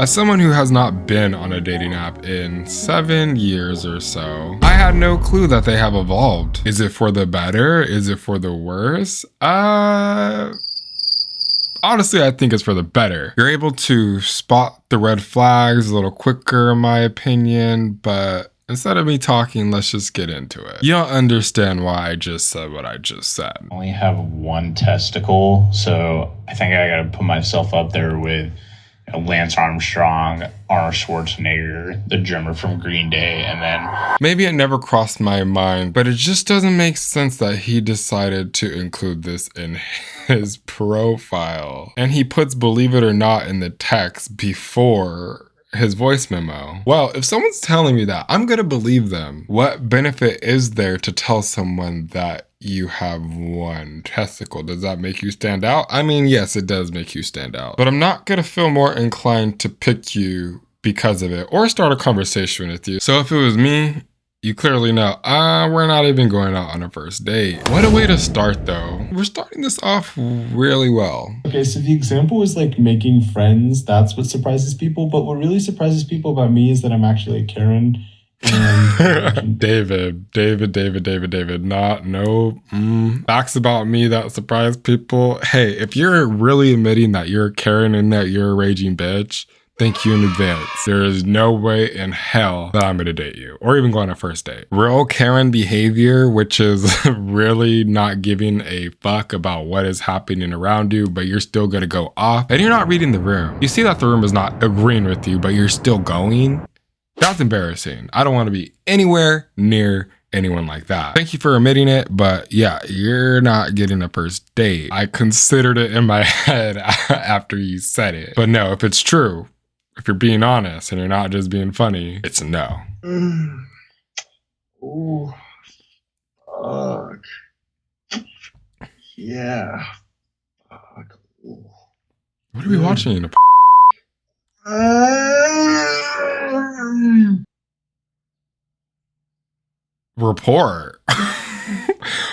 As someone who has not been on a dating app in 7 years or so, I had no clue that they have evolved. Is it for the better? Is it for the worse? Honestly, I think it's for the better. You're able to spot the red flags a little quicker, in my opinion, but instead of me talking, let's just get into it. You don't understand why I just said what I just said. I only have one testicle, so I think I gotta put myself up there with Lance Armstrong, Arnold Schwarzenegger, the drummer from Green Day, and then... Maybe it never crossed my mind, but it just doesn't make sense that he decided to include this in his profile. And he puts "believe it or not" in the text before his voice memo. Well, if someone's telling me that, I'm gonna believe them. What benefit is there to tell someone that you have one testicle? Does that make you stand out? I mean, yes, it does make you stand out, but I'm not gonna feel more inclined to pick you because of it or start a conversation with you. So if it was me, you clearly know, we're not even going out on a first date. What a way to start though. We're starting this off really well. Okay, so the example is like making friends. That's what surprises people. But what really surprises people about me is that I'm actually a Karen. And David. Facts about me that surprise people. Hey, if you're really admitting that you're a Karen and that you're a raging bitch, thank you in advance. There is no way in hell that I'm gonna date you or even go on a first date. Real Karen behavior, which is really not giving a fuck about what is happening around you, but you're still gonna go off and you're not reading the room. You see that the room is not agreeing with you, but you're still going. That's embarrassing. I don't want to be anywhere near anyone like that. Thank you for admitting it, but yeah, you're not getting a first date. I considered it in my head after you said it. But no, if it's true, if you're being honest and you're not just being funny, it's a no. Oh, fuck. Yeah. Fuck. Ooh. What are we watching? Report.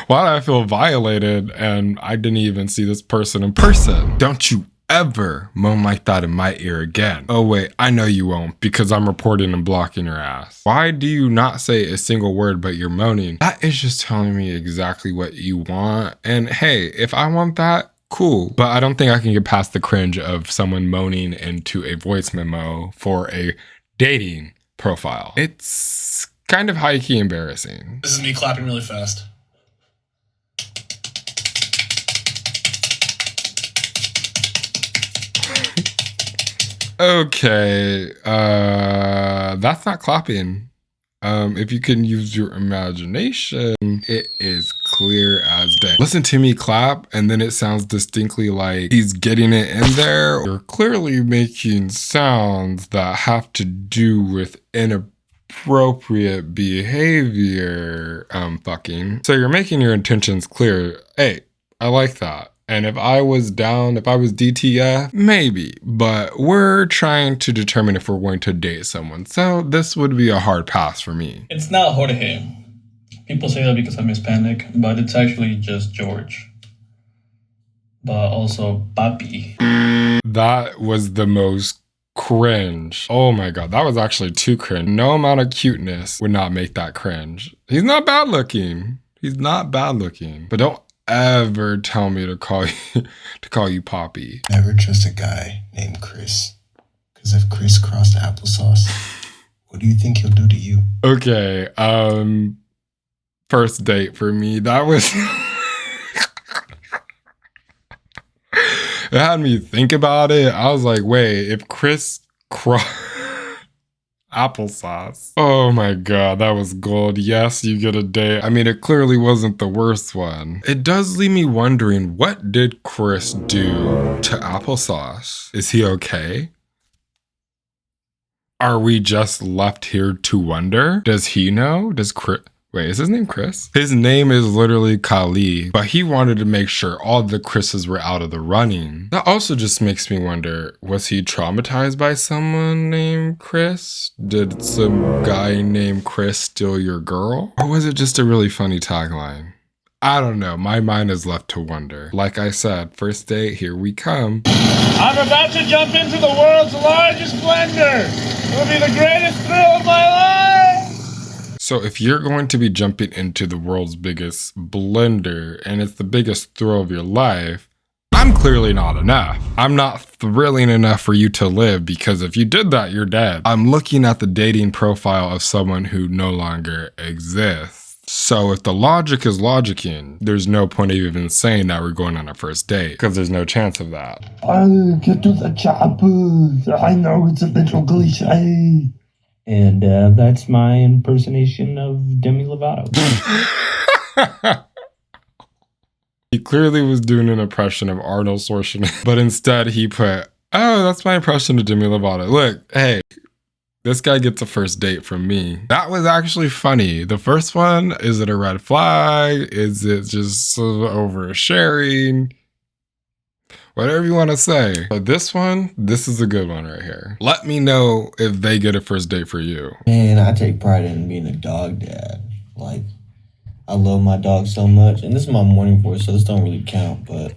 Why did I feel violated and I didn't even see this person in person? Don't you ever moan like that in my ear again. Oh wait, I know you won't because I'm reporting and blocking your ass. Why do you not say a single word but you're moaning? That is just telling me exactly what you want. And hey, if I want that, cool. But I don't think I can get past the cringe of someone moaning into a voice memo for a dating profile. It's kind of high-key embarrassing. This is me clapping really fast. Okay, that's not clapping. If you can use your imagination, it is clear as day. Listen to me clap, and then it sounds distinctly like he's getting it in there. You're clearly making sounds that have to do with inappropriate behavior, fucking. So you're making your intentions clear. Hey, I like that. And if I was down, if I was DTF, maybe. But we're trying to determine if we're going to date someone. So this would be a hard pass for me. It's not Jorge. People say that because I'm Hispanic, but it's actually just George. But also Papi. That was the most cringe. Oh my God, that was actually too cringe. No amount of cuteness would not make that cringe. He's not bad looking. He's not bad looking. But don't ever tell me to call you Poppy. Never trust a guy named Chris. Because if Chris crossed applesauce, what do you think he'll do to you? Okay, first date for me, that was it had me think about it. I was like, wait, if Chris applesauce. Oh my God, that was gold. Yes, you get a date. I mean, it clearly wasn't the worst one. It does leave me wondering, what did Chris do to applesauce? Is he okay? Are we just left here to wonder? Does he know? Does Chris... Wait, is his name Chris? His name is literally Kali, but he wanted to make sure all the Chris's were out of the running. That also just makes me wonder, was he traumatized by someone named Chris? Did some guy named Chris steal your girl? Or was it just a really funny tagline? I don't know. My mind is left to wonder. Like I said, first date, here we come. I'm about to jump into the world's largest blender. It'll be the greatest thrill of my life. So if you're going to be jumping into the world's biggest blender and it's the biggest thrill of your life, I'm clearly not enough. I'm not thrilling enough for you to live, because if you did that, you're dead. I'm looking at the dating profile of someone who no longer exists. So if the logic is logicking, there's no point of even saying that we're going on a first date, because there's no chance of that. I'll get to the chopper. I know it's a little cliche. And that's my impersonation of Demi Lovato. He clearly was doing an impression of Arnold Schwarzenegger, but instead he put, oh, that's my impression of Demi Lovato. Look, hey, this guy gets a first date from me. That was actually funny. The first one, is it a red flag? Is it just oversharing? Whatever you want to say. But this one, this is a good one right here. Let me know if they get a first date for you. Man, I take pride in being a dog dad. Like, I love my dog so much. And this is my morning voice, so this don't really count. But,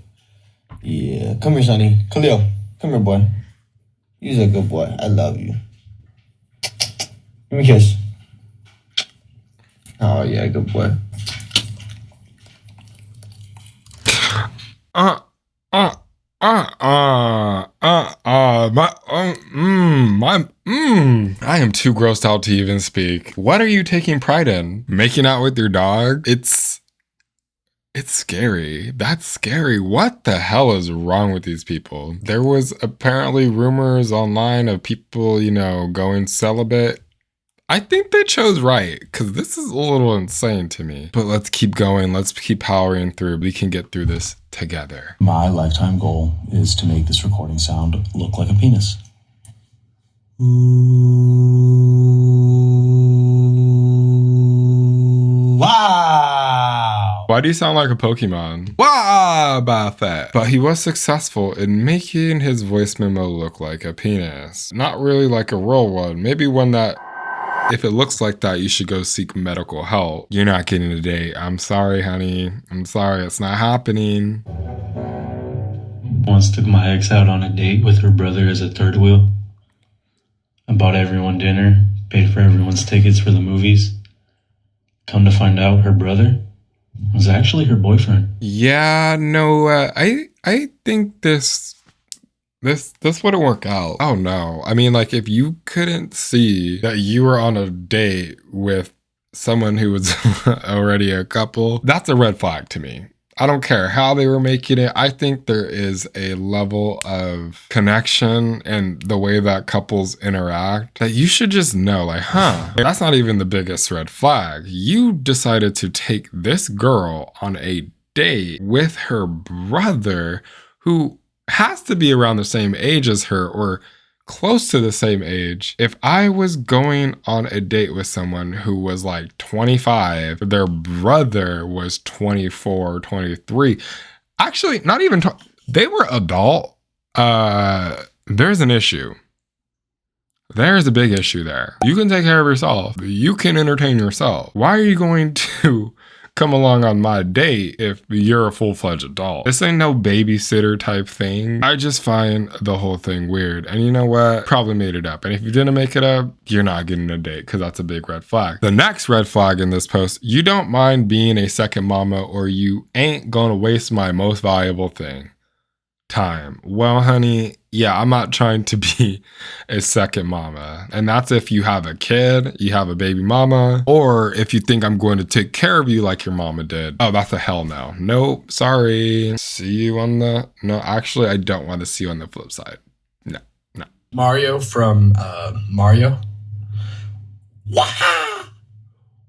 yeah. Come here, Sonny. Khalil, come here, boy. You're a good boy. I love you. Give me a kiss. Oh, yeah, good boy. I am too grossed out to even speak. What are you taking pride in? Making out with your dog? It's scary. That's scary. What the hell is wrong with these people? There was apparently rumors online of people, going celibate. I think they chose right, because this is a little insane to me. But let's keep going. Let's keep powering through. We can get through this together. My lifetime goal is to make this recording sound look like a penis. Wow! Why do you sound like a Pokemon? Wow, about that. But he was successful in making his voice memo look like a penis. Not really like a real one. Maybe one that, if it looks like that, you should go seek medical help. You're not getting a date. I'm sorry, honey. I'm sorry, it's not happening. Once took my ex out on a date with her brother as a third wheel. I bought everyone dinner, paid for everyone's tickets for the movies. Come to find out, her brother was actually her boyfriend. Yeah, no, I think this wouldn't work out. Oh no. I mean, like, if you couldn't see that you were on a date with someone who was already a couple, that's a red flag to me. I don't care how they were making it. I think there is a level of connection and the way that couples interact that you should just know, like, that's not even the biggest red flag. You decided to take this girl on a date with her brother, who has to be around the same age as her or close to the same age. If I was going on a date with someone who was like 25, their brother was 24, 23, actually not even, they were adult, there's an issue. There's a big issue there. You can take care of yourself. You can entertain yourself. Why are you going to come along on my date if you're a full-fledged adult? This ain't no babysitter type thing. I just find the whole thing weird. And you know what? Probably made it up. And if you didn't make it up, you're not getting a date, because that's a big red flag. The next red flag in this post, you don't mind being a second mama, or you ain't gonna waste my most valuable thing. Time. Well, honey, yeah, I'm not trying to be a second mama. And that's if you have a kid, you have a baby mama, or if you think I'm going to take care of you like your mama did. Oh, that's a hell no. Nope, sorry. See you on the... No, actually, I don't want to see you on the flip side. No. Mario from Mario. Waha!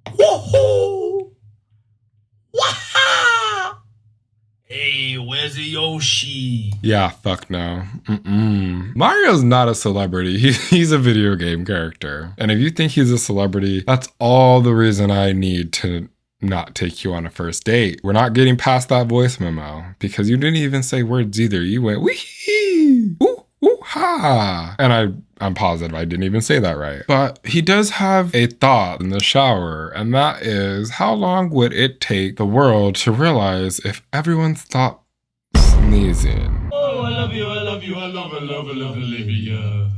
Woohoo! Waha! Hey, where's the Yoshi? Yeah, fuck no. Mario's not a celebrity. He's a video game character. And if you think he's a celebrity, that's all the reason I need to not take you on a first date. We're not getting past that voice memo, because you didn't even say words either. You went, wee, ooh, ooh, ha. And I'm positive I didn't even say that right. But he does have a thought in the shower, and that is, how long would it take the world to realize if everyone stopped sneezing? Oh, I love you, I love you, I love Olivia.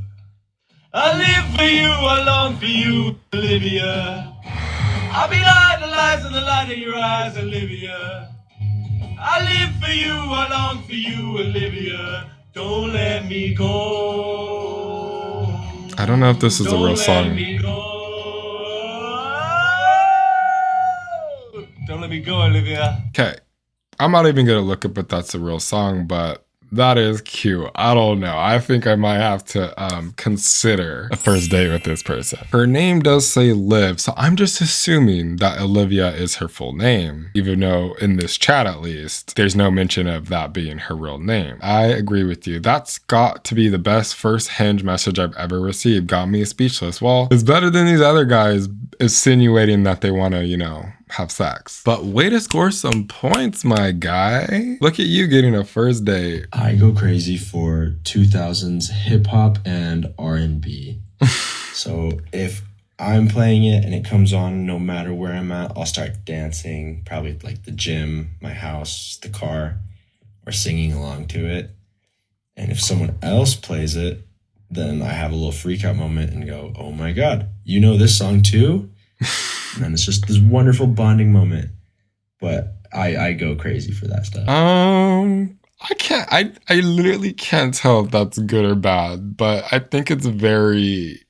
I live for you, I long for you, Olivia. I'll be lying the lies in the light of your eyes, Olivia. I live for you, I long for you, Olivia. Don't let me go. I don't know if this is a real song. Don't let me go, Olivia. Okay, I'm not even gonna look up if that's a real song, but that is cute. I don't know. I think I might have to consider a first date with this person. Her name does say Liv, so I'm just assuming that Olivia is her full name, even though in this chat at least, there's no mention of that being her real name. I agree with you. That's got to be the best first Hinge message I've ever received. Got me speechless. Well, it's better than these other guys insinuating that they want to, you know, have sex. But way to score some points, my guy. Look at you getting a first date. I go crazy for 2000s hip hop and R&B. So if I'm playing it and it comes on, no matter where I'm at, I'll start dancing, probably like the gym, my house, the car, or singing along to it. And if someone else plays it, then I have a little freak out moment and go, oh my God, you know this song too? And it's just this wonderful bonding moment. But I go crazy for that stuff. I literally can't tell if that's good or bad, but I think it's very,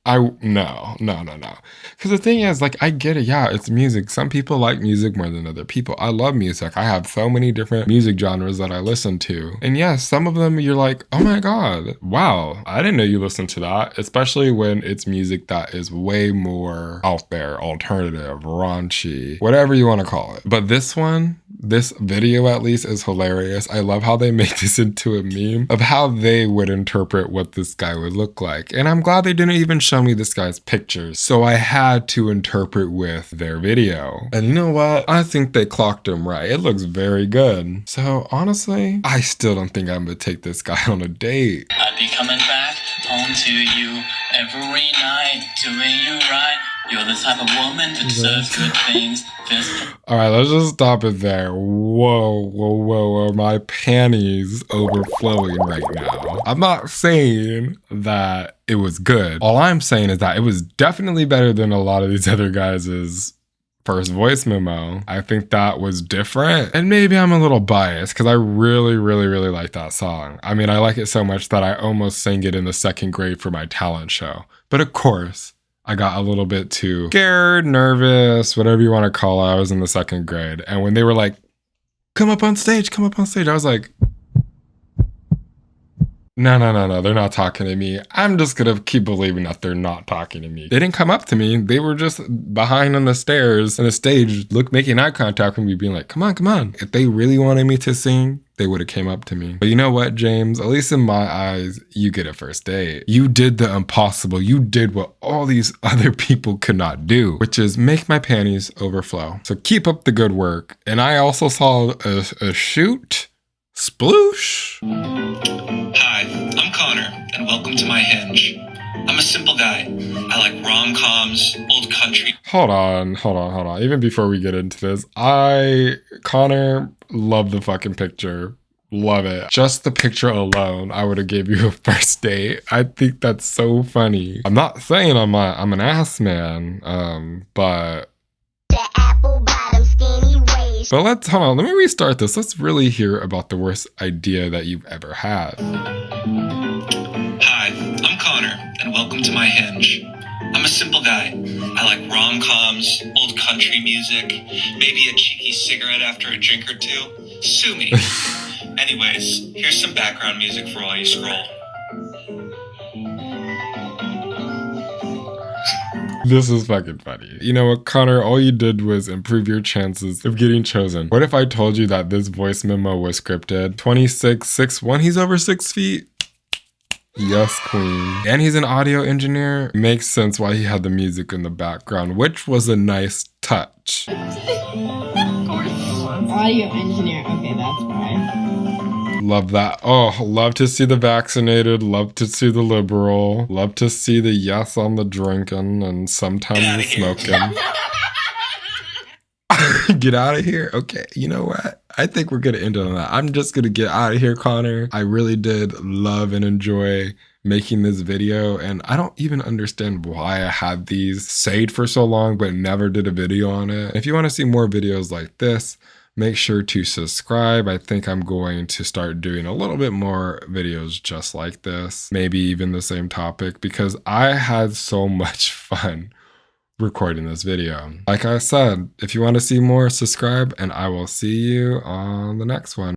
no. Because the thing is, like, I get it. Yeah, it's music. Some people like music more than other people. I love music. I have so many different music genres that I listen to. And yes, some of them you're like, oh my God, wow, I didn't know you listened to that. Especially when it's music that is way more out there, alternative, raunchy, whatever you want to call it. But this one, this video at least is hilarious. I love how they make this into a meme of how they would interpret what this guy would look like. And I'm glad they didn't even show me this guy's pictures. So I had to interpret with their video. And you know what? I think they clocked him right. It looks very good. So honestly, I still don't think I'm gonna take this guy on a date. I'd be coming back home to you every night, doing you right. You're the type of woman that deserves good things. All right, let's just stop it there. Whoa. My panties overflowing right now. I'm not saying that it was good. All I'm saying is that it was definitely better than a lot of these other guys' first voice memo. I think that was different. And maybe I'm a little biased because I really like that song. I mean, I like it so much that I almost sang it in the second grade for my talent show. But of course, I got a little bit too scared, nervous, whatever you want to call it. I was in the second grade. And when they were like, come up on stage, I was like, no, they're not talking to me. I'm just gonna keep believing that they're not talking to me. They didn't come up to me. They were just behind on the stairs on the stage, making eye contact with me, being like, come on. If they really wanted me to sing, they would have came up to me. But you know what, James? At least in my eyes, you get a first date. You did the impossible. You did what all these other people could not do, which is make my panties overflow. So keep up the good work. And I also saw a shoot. Sploosh. Hi, I'm Connor, and welcome to my Hinge. I'm a simple guy. I like rom-coms, old country. Hold on. Even before we get into this, Connor, love the fucking picture. Love it. Just the picture alone, I would have gave you a first date. I think that's so funny. I'm not saying I'm an ass man, but let's, hold on, let me restart this. Let's really hear about the worst idea that you've ever had. Hi, I'm Connor, and welcome to my Hinge. I'm a simple guy. I like rom-coms, old country music, maybe a cheeky cigarette after a drink or two. Sue me. Anyways, here's some background music for while you scroll. This is fucking funny. You know what, Connor? All you did was improve your chances of getting chosen. What if I told you that this voice memo was scripted? 26, 6'1", he's over 6 feet. Yes, queen. And he's an audio engineer. Makes sense why he had the music in the background, which was a nice touch. Audio engineer. Okay, that's why. Love that. Oh, love to see the vaccinated. Love to see the liberal. Love to see the yes on the drinking and sometimes the smoking. Get out of here. Okay, you know what? I think we're gonna end on that. I'm just gonna get out of here, Connor. I really did love and enjoy making this video, and I don't even understand why I had these saved for so long but never did a video on it. If you want to see more videos like this, make sure to subscribe. I think I'm going to start doing a little bit more videos just like this, maybe even the same topic, because I had so much fun recording this video. Like I said, if you want to see more, subscribe, and I will see you on the next one.